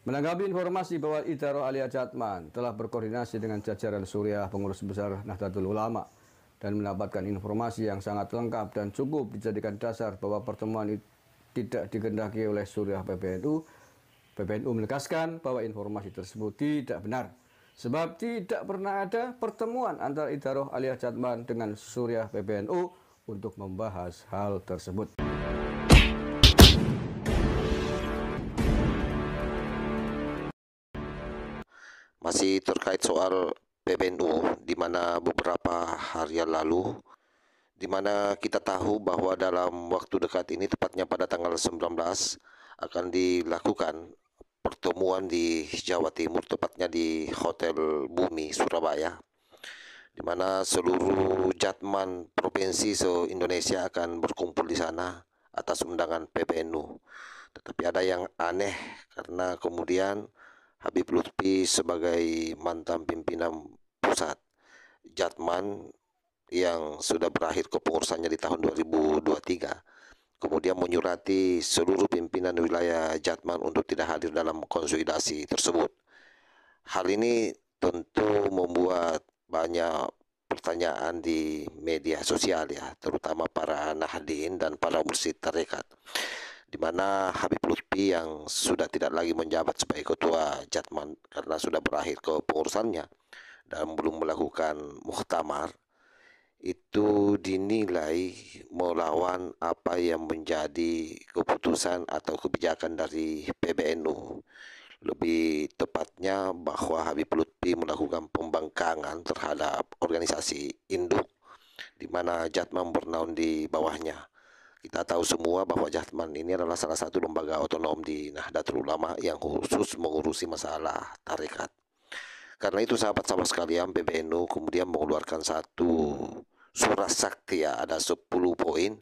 Menanggapi informasi bahwa Idaroh Aliyah Jatman telah berkoordinasi dengan jajaran Suriah Pengurus Besar Nahdlatul Ulama dan mendapatkan informasi yang sangat lengkap dan cukup dijadikan dasar bahwa pertemuan itu tidak dikehendaki oleh Suriah PBNU, PBNU menegaskan bahwa informasi tersebut tidak benar. Sebab tidak pernah ada pertemuan antara Idaroh Aliyah Jatman dengan Suriah PBNU untuk membahas hal tersebut. Masih terkait soal PBNU, di mana beberapa hari yang lalu, di mana kita tahu bahwa dalam waktu dekat ini, tepatnya pada tanggal 19, akan dilakukan pertemuan di Jawa Timur, tepatnya di Hotel Bumi, Surabaya, di mana seluruh Jatman provinsi se-Indonesia akan berkumpul di sana atas undangan PBNU. Tetapi ada yang aneh karena kemudian Habib Lutfi sebagai mantan pimpinan pusat Jatman yang sudah berakhir kepengurusannya di tahun 2023, kemudian menyurati seluruh pimpinan wilayah Jatman untuk tidak hadir dalam konsolidasi tersebut. Hal ini tentu membuat banyak pertanyaan di media sosial ya, terutama para nahdien dan para mursyid tarekat, di mana Habib Lutfi yang sudah tidak lagi menjabat sebagai ketua Jatman karena sudah berakhir kepengurusannya dan belum melakukan muktamar, itu dinilai melawan apa yang menjadi keputusan atau kebijakan dari PBNU. Lebih tepatnya bahwa Habib Lutfi melakukan pembangkangan terhadap organisasi induk di mana Jatman bernaung di bawahnya. Kita tahu semua bahwa Jatman ini adalah salah satu lembaga otonom di Nahdlatul Ulama yang khusus mengurusi masalah tarekat. Karena itu sahabat-sahabat sekalian, PBNU kemudian mengeluarkan satu surat sakti ya, ada 10 poin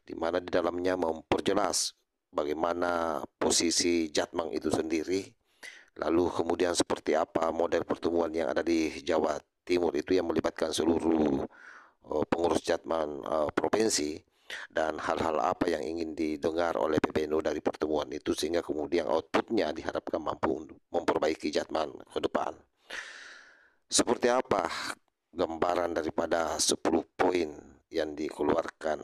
di mana di dalamnya memperjelas bagaimana posisi Jatman itu sendiri, lalu kemudian seperti apa model pertemuan yang ada di Jawa Timur itu yang melibatkan seluruh pengurus Jatman provinsi, dan hal-hal apa yang ingin didengar oleh PBNU dari pertemuan itu sehingga kemudian outputnya diharapkan mampu memperbaiki Jatman ke depan. Seperti apa gambaran daripada 10 poin yang dikeluarkan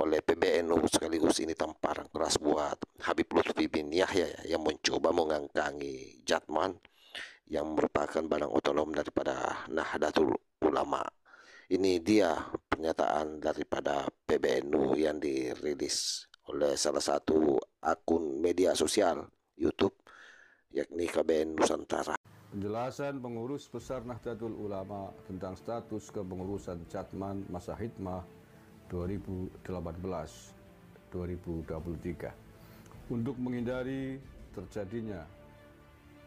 oleh PBNU, sekaligus ini tamparan keras buat Habib Lutfi bin Yahya yang mencoba mengangkangi Jatman yang merupakan badan otonom daripada Nahdlatul Ulama. Ini dia pernyataan daripada PBNU yang dirilis oleh salah satu akun media sosial YouTube, yakni KBN Nusantara. Penjelasan pengurus besar Nahdlatul Ulama tentang status kepengurusan Jatman masa hikmah 2018-2023 untuk menghindari terjadinya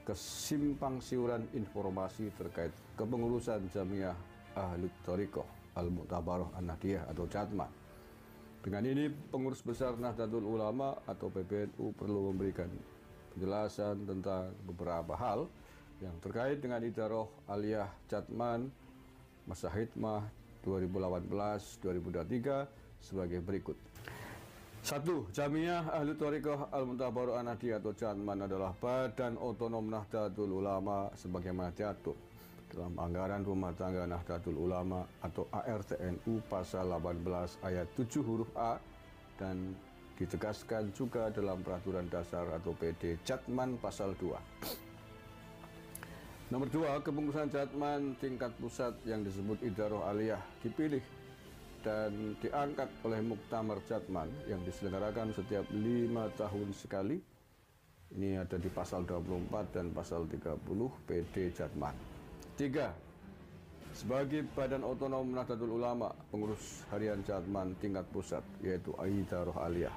kesimpang siuran informasi terkait kepengurusan Jamiah Ahlut Thariqah Al-Mu'tabarah An-Nahdiyah atau Jatman. Dengan ini, pengurus besar Nahdlatul Ulama atau PBNU perlu memberikan penjelasan tentang beberapa hal yang terkait dengan Idaroh Aliyah Jatman masa hikmah 2018-2023 sebagai berikut. 1. Jamiah Ahlut Thariqah Al-Mu'tabarah An-Nahdiyah atau Jatman adalah badan otonom Nahdlatul Ulama sebagaimana diatur dalam anggaran rumah tangga Nahdlatul Ulama atau ARTNU pasal 18 ayat 7 huruf A dan ditegaskan juga dalam peraturan dasar atau PD Jatman pasal 2. Nomor 2, kepengurusan Jatman tingkat pusat yang disebut Idaroh Aliyah dipilih dan diangkat oleh Muktamar Jatman yang diselenggarakan setiap 5 tahun sekali. Ini ada di pasal 24 dan pasal 30 PD Jatman. 3. Sebagai badan otonom Nahdlatul Ulama, pengurus harian Jatman tingkat pusat yaitu Idaroh Aliyah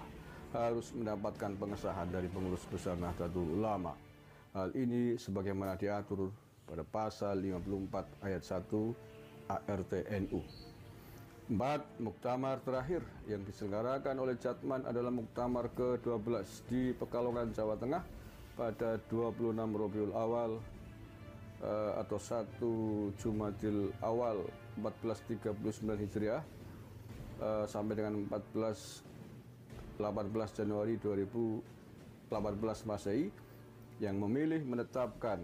harus mendapatkan pengesahan dari pengurus besar Nahdlatul Ulama. Hal ini sebagaimana diatur pada pasal 54 ayat 1 ARTNU. 4. Muktamar terakhir yang diselenggarakan oleh Jatman adalah Muktamar ke-12 di Pekalongan, Jawa Tengah pada 26 Rabiul Awal atau 1 Jumadil Awal 1439 Hijriah sampai dengan 18 Januari 2018 Masehi yang memilih menetapkan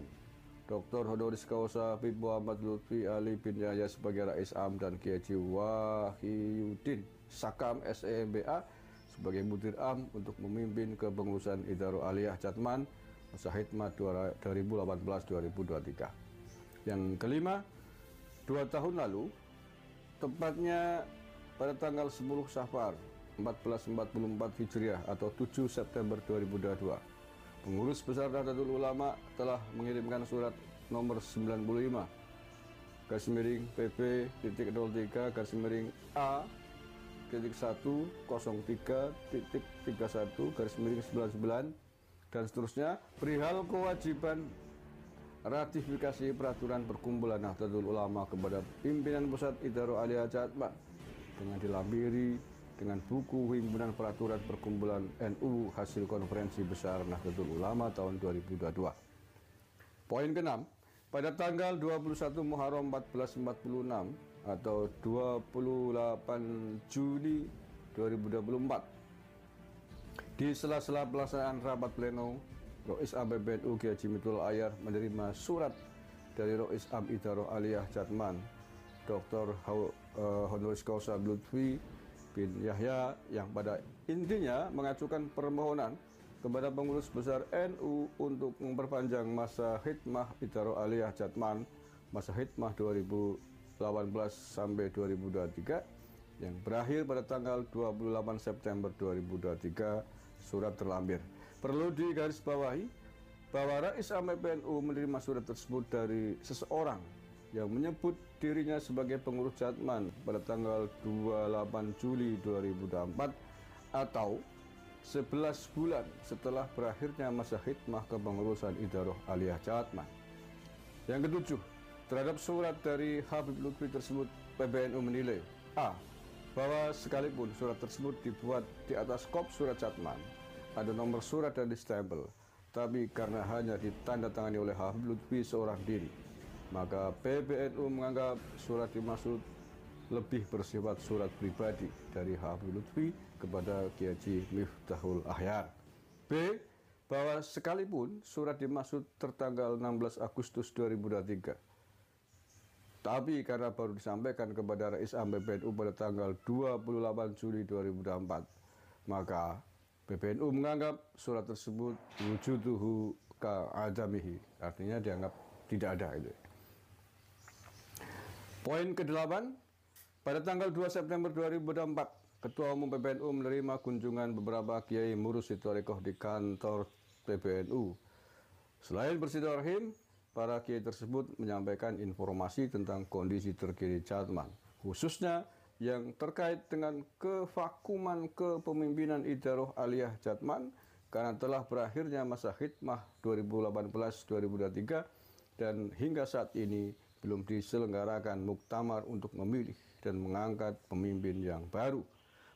Dr. honoris causa Habib Muhammad Lutfi Ali bin Yahya sebagai Rais Am dan Kiai Haji Wahyudin Sakam SEMBA sebagai Mudir Am untuk memimpin kepengurusan Idarul Aliyah Jatman masa hikmah 2018-2023. Yang kelima, 2 tahun lalu, tepatnya pada tanggal 10 Safar 1444 Hijriah atau 7 September 2022, Pengurus Besar Nahdlatul Ulama telah mengirimkan surat nomor 95 PP-A-03-103-1-99 dan seterusnya perihal kewajiban ratifikasi peraturan perkumpulan Nahdlatul Ulama kepada pimpinan pusat Idarul Aliyah Jatman dengan dilampiri dengan buku himpunan peraturan perkumpulan NU hasil konferensi besar Nahdlatul Ulama tahun 2022. Poin ke-6, pada tanggal 21 Muharram 1446 atau 28 Juli 2024, di sela-sela pelaksanaan rapat pleno, Rois Am PBNU Kiai Haji Miftahul Ahyar menerima surat dari Rois Am Idarul Aliyah Jatman Dr. honoris causa Lutfi bin Yahya yang pada intinya mengajukan permohonan kepada pengurus besar NU untuk memperpanjang masa khidmah Idarul Aliyah Jatman masa khidmah 2018 sampai 2023 yang berakhir pada tanggal 28 September 2023. Surat terlampir. Perlu digarisbawahi bahwa Rais Am PBNU menerima surat tersebut dari seseorang yang menyebut dirinya sebagai pengurus Jatman pada tanggal 28 Juli 2024 atau 11 bulan setelah berakhirnya masa khidmah kepengurusan Idarul Aliyah Jatman. Yang ketujuh, terhadap surat dari Habib Lutfi tersebut, PBNU menilai A. Bahwa sekalipun surat tersebut dibuat di atas kop surat Jatman, ada nomor surat dan stempel, tapi karena hanya ditandatangani oleh Habib Lutfi seorang diri, maka PBNU menganggap surat dimaksud lebih bersifat surat pribadi dari Habib Lutfi kepada Kiai Haji Miftahul Ahyar. B. Bahwa sekalipun surat dimaksud tertanggal 16 Agustus 2023, tapi karena baru disampaikan kepada Rais Am PBNU pada tanggal 28 Juli 2024, maka PBNU menganggap surat tersebut wujuduhu ka'adamihi, artinya dianggap tidak ada itu. Poin ke-8, pada tanggal 2 September 2024, Ketua Umum PBNU menerima kunjungan beberapa kiai mursyid thariqah di kantor PBNU. Selain bersilaturahim, para kiai tersebut menyampaikan informasi tentang kondisi terkini Jatman, khususnya yang terkait dengan kevakuman kepemimpinan Idarul Aliyah Jatman karena telah berakhirnya masa khidmah 2018-2023 dan hingga saat ini belum diselenggarakan muktamar untuk memilih dan mengangkat pemimpin yang baru.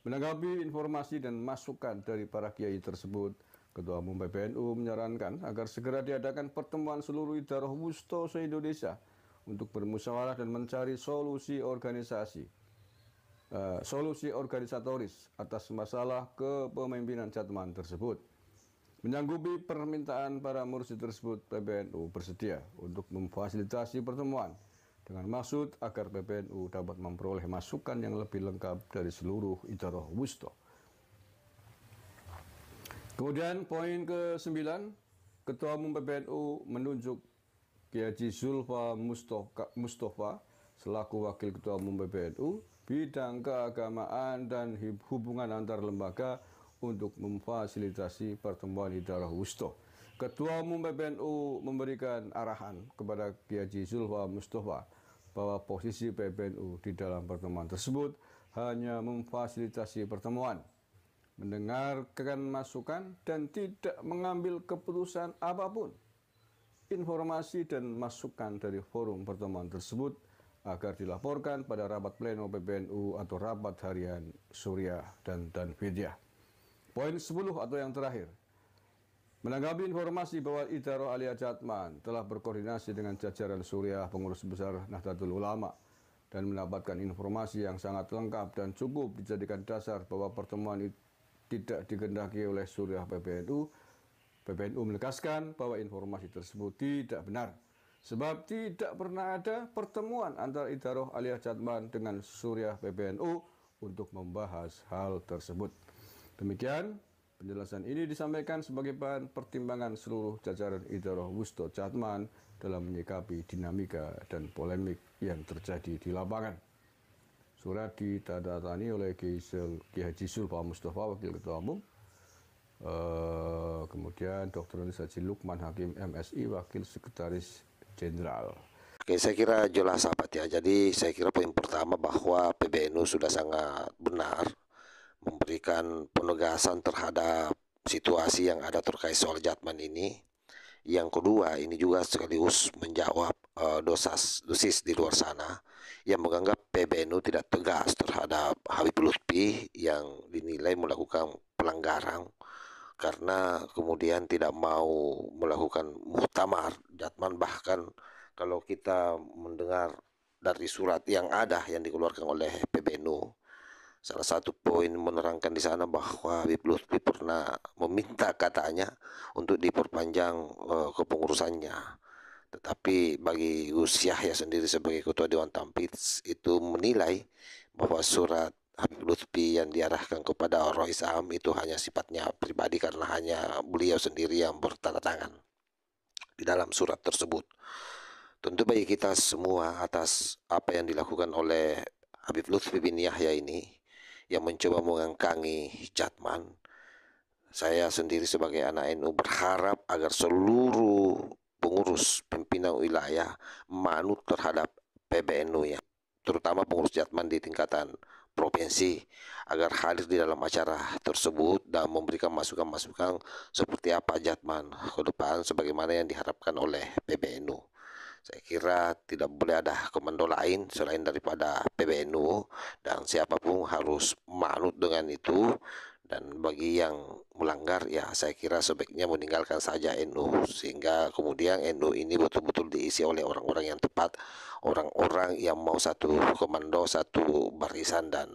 Menanggapi informasi dan masukan dari para kiai tersebut, Ketua Umum PBNU menyarankan agar segera diadakan pertemuan seluruh Idarah Wusto se-Indonesia untuk bermusyawarah dan mencari solusi organisatoris atas masalah kepemimpinan Jatman tersebut. Menyanggupi permintaan para mursyid tersebut, PBNU bersedia untuk memfasilitasi pertemuan dengan maksud agar PBNU dapat memperoleh masukan yang lebih lengkap dari seluruh Idarah Wusto. Kemudian poin ke-9, Ketua Umum PBNU menunjuk Kiai Haji Zulfa Mustafa selaku Wakil Ketua Umum PBNU bidang keagamaan dan hubungan antar lembaga untuk memfasilitasi pertemuan Idarah Wusto. Ketua Umum PBNU memberikan arahan kepada Kiai Haji Zulfa Mustafa bahwa posisi PBNU di dalam pertemuan tersebut hanya memfasilitasi pertemuan, mendengarkan masukan dan tidak mengambil keputusan apapun. Informasi dan masukan dari forum pertemuan tersebut agar dilaporkan pada rapat pleno PBNU atau rapat harian Suriah dan Tanfidyah. Poin 10 atau yang terakhir, menanggapi informasi bahwa Idarul Aliyah Jatman telah berkoordinasi dengan jajaran Suriah pengurus besar Nahdlatul Ulama dan mendapatkan informasi yang sangat lengkap dan cukup dijadikan dasar bahwa pertemuan tidak dikehendaki oleh Suriah PBNU, PBNU menegaskan bahwa informasi tersebut tidak benar, sebab tidak pernah ada pertemuan antara Idaroh Aliyah Jatman dengan Suriah PBNU untuk membahas hal tersebut. Demikian, penjelasan ini disampaikan sebagai bahan pertimbangan seluruh jajaran Idaroh Wusto Jatman dalam menyikapi dinamika dan polemik yang terjadi di lapangan. Surat ditandatangani oleh Kiai Haji Sulfa Mustafa, Wakil Ketua Umum, kemudian Dr. Haji Lukman Hakim MSI, Wakil Sekretaris Jenderal. Oke, saya kira jelas sahabat ya. Jadi saya kira poin pertama bahwa PBNU sudah sangat benar memberikan penegasan terhadap situasi yang ada terkait soal Jatman ini. Yang kedua, ini juga sekaligus menjawab dosis di luar sana yang menganggap PBNU tidak tegas terhadap Habib Lutfi yang dinilai melakukan pelanggaran karena kemudian tidak mau melakukan muktamar Jatman. Bahkan kalau kita mendengar dari surat yang ada yang dikeluarkan oleh PBNU, salah satu poin menerangkan di sana bahwa Habib Lutfi pernah meminta katanya untuk diperpanjang kepengurusannya. Tetapi bagi Gus Yahya sendiri sebagai Ketua Dewan Tampits itu menilai bahwa surat Habib Lutfi yang diarahkan kepada Rois Am itu hanya sifatnya pribadi karena hanya beliau sendiri yang bertanda tangan di dalam surat tersebut. Tentu bagi kita semua atas apa yang dilakukan oleh Habib Lutfi bin Yahya ini yang mencoba mengangkangi Jatman, saya sendiri sebagai anak NU berharap agar seluruh pengurus pimpinan wilayah manut terhadap PBNU ya, terutama pengurus Jatman di tingkatan provinsi, agar hadir di dalam acara tersebut dan memberikan masukan-masukan seperti apa Jatman ke depan sebagaimana yang diharapkan oleh PBNU. Saya kira tidak boleh ada komando lain selain daripada PBNU dan siapapun harus manut dengan itu. Dan bagi yang melanggar ya saya kira sebaiknya meninggalkan saja NU sehingga kemudian NU ini betul-betul diisi oleh orang-orang yang tepat, orang-orang yang mau satu komando, satu barisan dan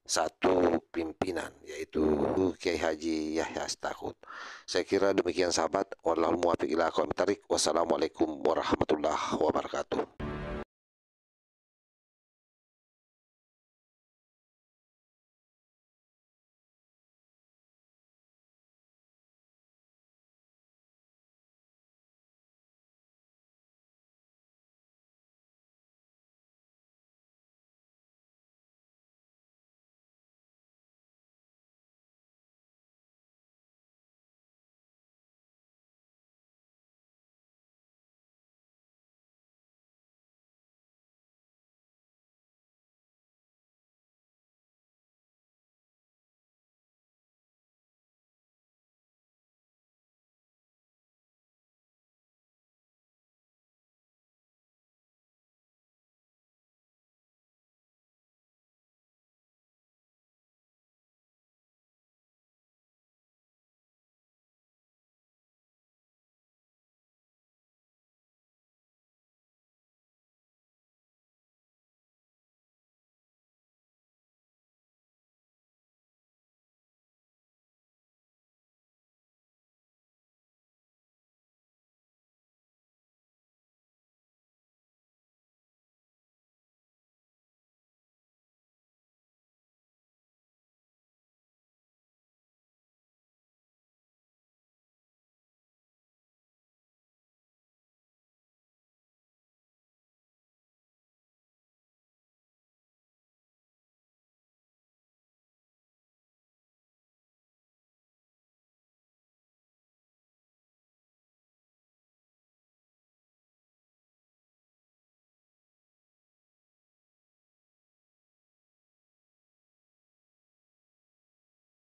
satu pimpinan, yaitu Kiai Haji Yahya Stakuf. Saya kira demikian sahabat. Wallahul muwaffiq ila aqwamit thoriq. Wassalamualaikum warahmatullahi wabarakatuh.